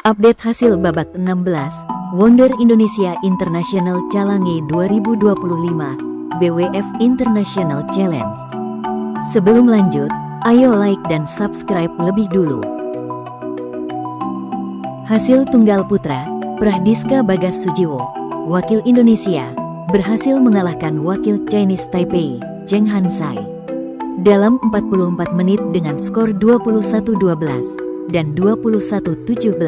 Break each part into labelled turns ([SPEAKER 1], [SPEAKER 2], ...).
[SPEAKER 1] Update hasil babak 16 Wonder Indonesia International Calange 2025 BWF International Challenge. Sebelum lanjut, ayo like dan subscribe lebih dulu. Hasil tunggal putra, Prahdiska Bagas Sujiwo, wakil Indonesia, berhasil mengalahkan wakil Chinese Taipei, Cheng Hansai, dalam 44 menit dengan skor 21-12 dan 21-17.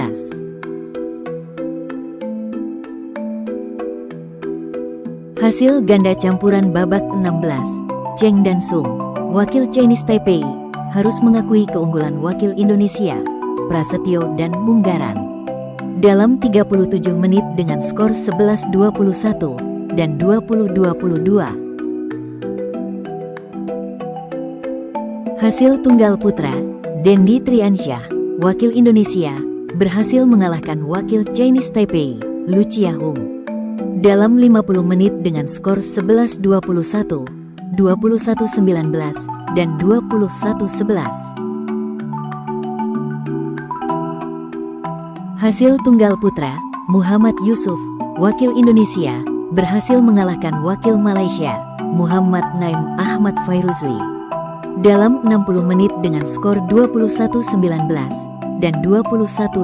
[SPEAKER 1] Hasil ganda campuran babak 16, Cheng dan Sung, wakil Chinese Taipei, harus mengakui keunggulan wakil Indonesia, Prasetyo dan Munggaran, dalam 37 menit dengan skor 11-21 dan 20-22. Hasil tunggal putra, Dendi Triansyah, wakil Indonesia, berhasil mengalahkan wakil Chinese Taipei, Lu Chiahung, dalam 50 menit dengan skor 11-21, 21-19, dan 21-11. Hasil tunggal putra, Muhammad Yusuf, wakil Indonesia, berhasil mengalahkan wakil Malaysia, Muhammad Naim Ahmad Fairuzli, dalam 60 menit dengan skor 21-19 dan 21-15.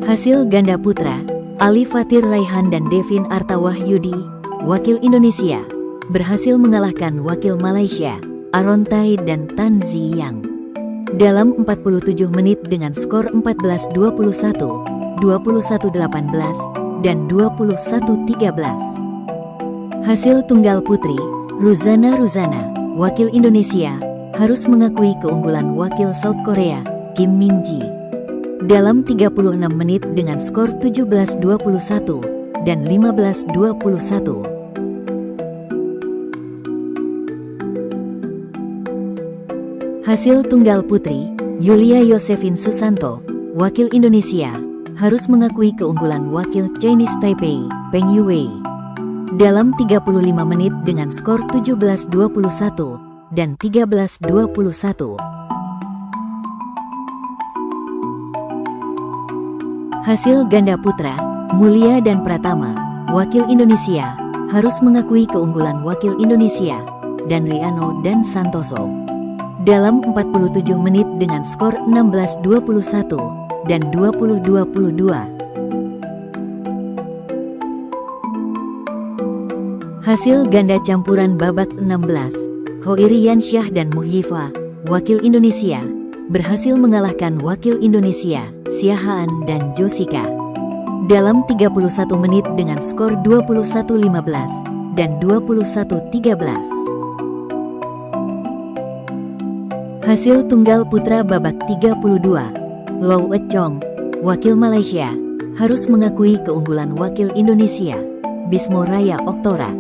[SPEAKER 1] Hasil ganda putra, Ali Fatir Raihan dan Devin Artawahyudi, wakil Indonesia, berhasil mengalahkan wakil Malaysia, Aaron Tai dan Tan Ziyang, dalam 47 menit dengan skor 14-21, 21-18, dan 21-13. Hasil tunggal putri, Ruzana Ruzana, wakil Indonesia, harus mengakui keunggulan wakil South Korea, Kim Min-ji, dalam 36 menit dengan skor 17-21 dan 15-21. Hasil tunggal putri, Yulia Yosefin Susanto, wakil Indonesia, harus mengakui keunggulan wakil Chinese Taipei, Peng Yuwei, dalam 35 menit dengan skor 17-21 dan 13-21. Hasil ganda putra, Mulia dan Pratama, wakil Indonesia, harus mengakui keunggulan wakil Indonesia, dan Riano dan Santoso, dalam 47 menit dengan skor 16-21 dan 20-22. Hasil ganda campuran babak 16, Hoiriansyah dan Muhyifa, wakil Indonesia, berhasil mengalahkan wakil Indonesia, Siahaan dan Josika, dalam 31 menit dengan skor 21-15 dan 21-13. Hasil tunggal putra babak 32, Low Echong, wakil Malaysia, harus mengakui keunggulan wakil Indonesia, Bismo Raya Oktora,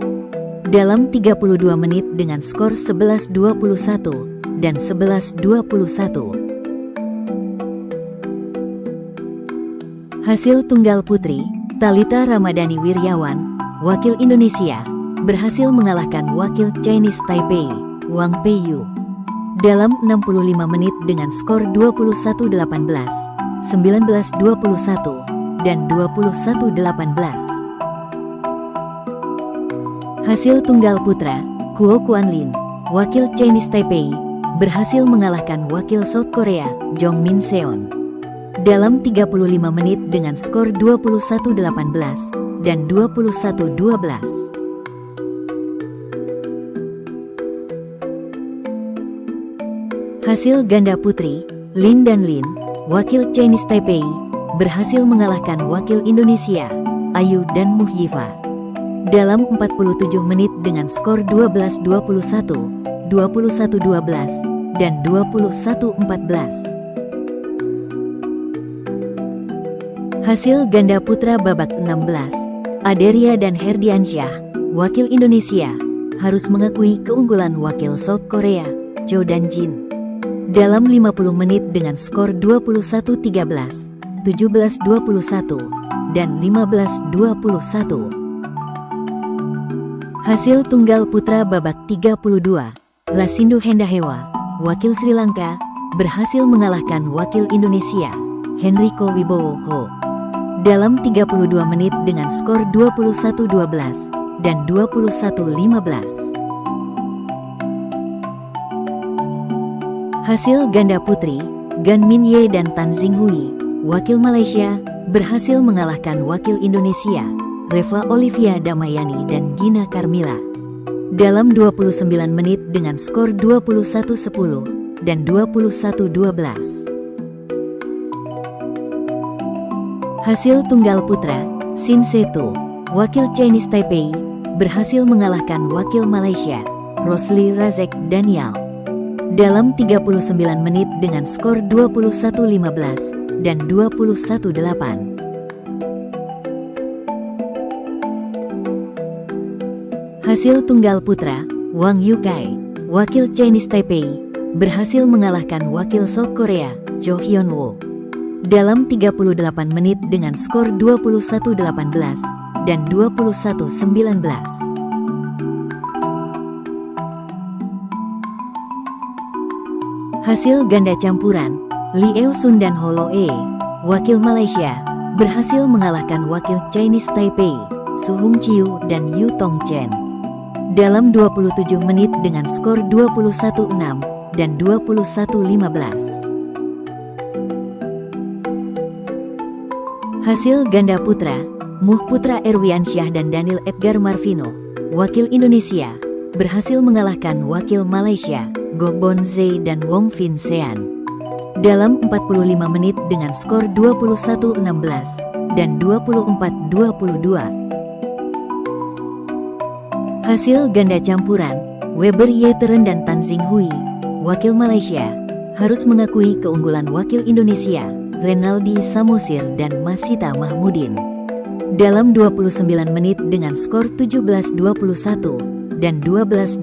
[SPEAKER 1] dalam 32 menit dengan skor 11-21 dan 11-21. Hasil tunggal putri, Thalita Ramadhani Wiryawan, wakil Indonesia, berhasil mengalahkan wakil Chinese Taipei, Wang Peiyu, dalam 65 menit dengan skor 21-18, 19-21, dan 21-18. Hasil tunggal putra, Kuo Kuan-lin, wakil Chinese Taipei, berhasil mengalahkan wakil South Korea, Jong Min Seon, dalam 35 menit dengan skor 21-18 dan 21-12. Hasil ganda putri, Lin dan Lin, wakil Chinese Taipei, berhasil mengalahkan wakil Indonesia, Ayu dan Muhyifa, dalam 47 menit dengan skor 12-21, 21-12, dan 21-14. Hasil ganda putra babak 16, Aderia dan Herdiansyah, wakil Indonesia, harus mengakui keunggulan wakil South Korea, Cho dan Jin, dalam 50 menit dengan skor 21-13, 17-21, dan 15-21. Hasil tunggal putra babak 32, Rasindo Hendahewa, wakil Sri Lanka, berhasil mengalahkan wakil Indonesia, Henrico Wibowo, dalam 32 menit dengan skor 21-12 dan 21-15. Hasil ganda putri, Gan Min Ye dan Tan Xing Hui, wakil Malaysia, berhasil mengalahkan wakil Indonesia, Reva Olivia Damayani dan Gina Carmila, dalam 29 menit dengan skor 21-10 dan 21-12. Hasil tunggal putra, Sin Se-tu, wakil Chinese Taipei, berhasil mengalahkan wakil Malaysia, Rosli Razek Daniel, dalam 39 menit dengan skor 21-15 dan 21-8. Hasil tunggal putra, Wang Yukai, wakil Chinese Taipei, berhasil mengalahkan wakil South Korea, Jo Hyun Woo, dalam 38 menit dengan skor 21-18 dan 21-19. Hasil ganda campuran, Lee Eo Sun dan Holo E, wakil Malaysia, berhasil mengalahkan wakil Chinese Taipei, Su Hung Chiu dan Yu Tong Chen, dalam 27 menit dengan skor 21-6 dan 21-15. Hasil ganda putra, Muh Putra Erwiansyah dan Daniel Edgar Marvino, wakil Indonesia, berhasil mengalahkan wakil Malaysia, Goh Bon Zhe dan Wong Fin Sean, dalam 45 menit dengan skor 21-16 dan 24-22. Hasil ganda campuran, Weber Yeteren dan Tan Xing Hui, wakil Malaysia, harus mengakui keunggulan wakil Indonesia, Renaldi Samosir dan Masita Mahmudin, dalam 29 menit dengan skor 17-21 dan 12-21.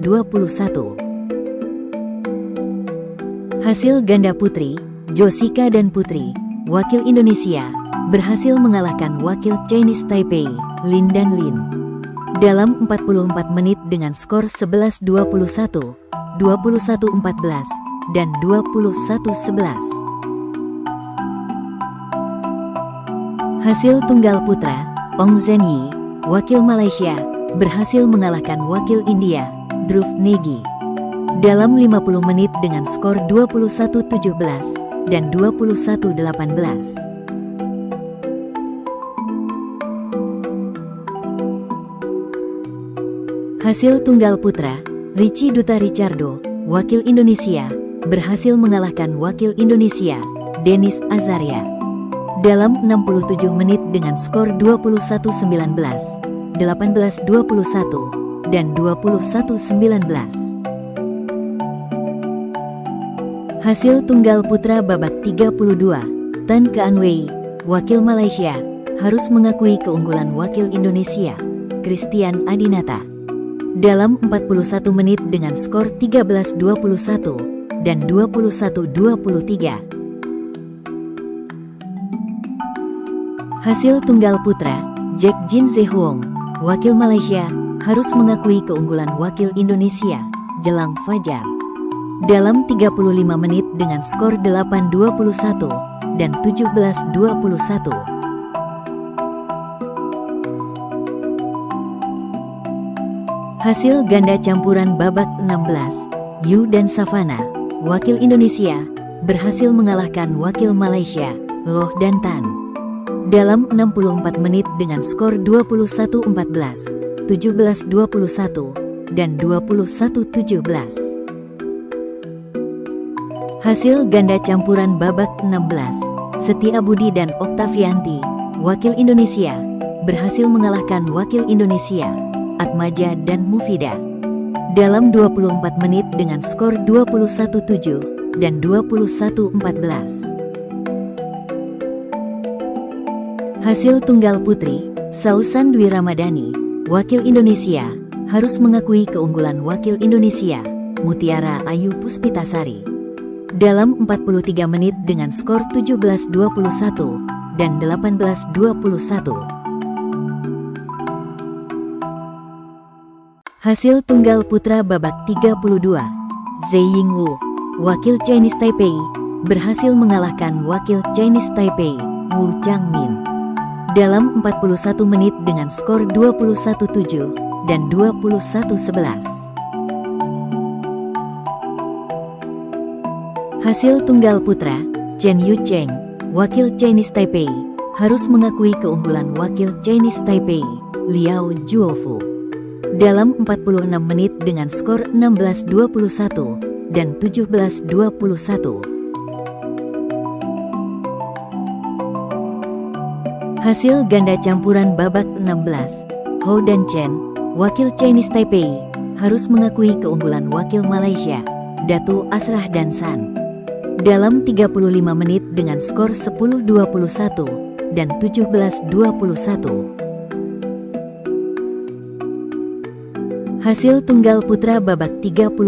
[SPEAKER 1] Hasil ganda putri, Josika dan Putri, wakil Indonesia, berhasil mengalahkan wakil Chinese Taipei, Lin dan Lin, dalam 44 menit dengan skor 11-21, 21-14, dan 21-11. Hasil tunggal putra, Ong Zhen Yi, wakil Malaysia, berhasil mengalahkan wakil India, Dhruv Negi, dalam 50 menit dengan skor 21-17 dan 21-18. Hasil tunggal putra, Richie Duta Richardo, wakil Indonesia, berhasil mengalahkan wakil Indonesia, Denis Azaria, dalam 67 menit dengan skor 21-19, 18-21, dan 21-19. Hasil tunggal putra babak 32, Tan Kaan Wei, wakil Malaysia, harus mengakui keunggulan wakil Indonesia, Christian Adinata, dalam 41 menit dengan skor 13-21 dan 21-23. Hasil tunggal putra, Jack Jin Zehong, wakil Malaysia, harus mengakui keunggulan wakil Indonesia, Jelang Fajar, dalam 35 menit dengan skor 8-21 dan 17-21. Hasil ganda campuran babak 16, Yu dan Savana, wakil Indonesia, berhasil mengalahkan wakil Malaysia, Loh dan Tan, dalam 64 menit dengan skor 21-14, 17-21, dan 21-17. Hasil ganda campuran babak 16, Setia Budi dan Oktavianti, wakil Indonesia, berhasil mengalahkan wakil Indonesia, Atmaja dan Mufida, dalam 24 menit dengan skor 21-7 dan 21-14. Hasil tunggal putri, Sausan Dwi Ramadhani, wakil Indonesia, harus mengakui keunggulan wakil Indonesia, Mutiara Ayu Puspitasari, dalam 43 menit dengan skor 17-21 dan 18-21. Hasil tunggal putra babak 32, Zhe Yingwu, wakil Chinese Taipei berhasil mengalahkan wakil Chinese Taipei, Wu Changmin, dalam 41 menit dengan skor 21-7 dan 21-11. Hasil tunggal putra, Chen Yucheng, wakil Chinese Taipei, harus mengakui keunggulan wakil Chinese Taipei, Liao Zhuofu, dalam 46 menit dengan skor 16-21 dan 17-21. Hasil ganda campuran babak 16, Hou dan Chen, wakil Chinese Taipei, harus mengakui keunggulan wakil Malaysia, Datu Asrah dan San, dalam 35 menit dengan skor 10-21 dan 17-21. Hasil tunggal putra babak 32,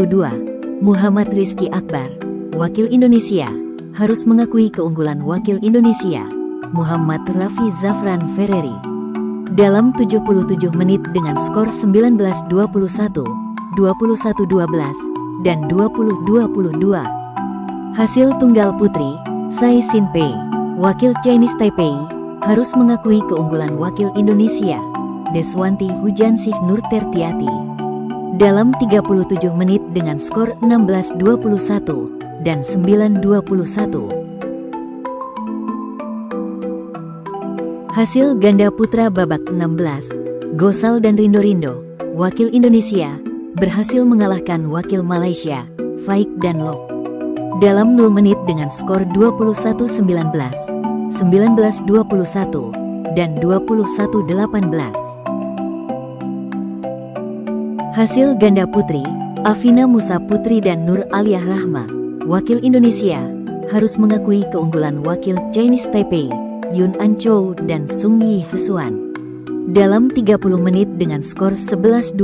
[SPEAKER 1] Muhammad Rizky Akbar, wakil Indonesia, harus mengakui keunggulan wakil Indonesia, Muhammad Rafi Zafran Ferreri, dalam 77 menit dengan skor 19-21, 21-12, dan 20-22. Hasil tunggal putri, Tsai Sin-pei, wakil Chinese Taipei, harus mengakui keunggulan wakil Indonesia, Deswanti Hujansih Nur Tertiati, dalam 37 menit dengan skor 16-21 dan 9-21. Hasil ganda putra babak 16, Gosal dan Rindo Rindo, wakil Indonesia, berhasil mengalahkan wakil Malaysia, Faik dan Lok, dalam 0 menit dengan skor 21-19, 19-21, dan 21-18. Hasil ganda putri, Afina Musa Putri dan Nur Aliyah Rahma, wakil Indonesia, harus mengakui keunggulan wakil Chinese Taipei, Yun An Chou dan Sung Yi Hesuan, dalam 30 menit dengan skor 11-21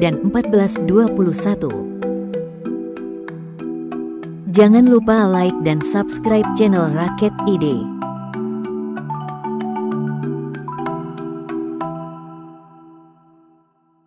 [SPEAKER 1] dan 14-21. Jangan lupa like dan subscribe channel Raket ID.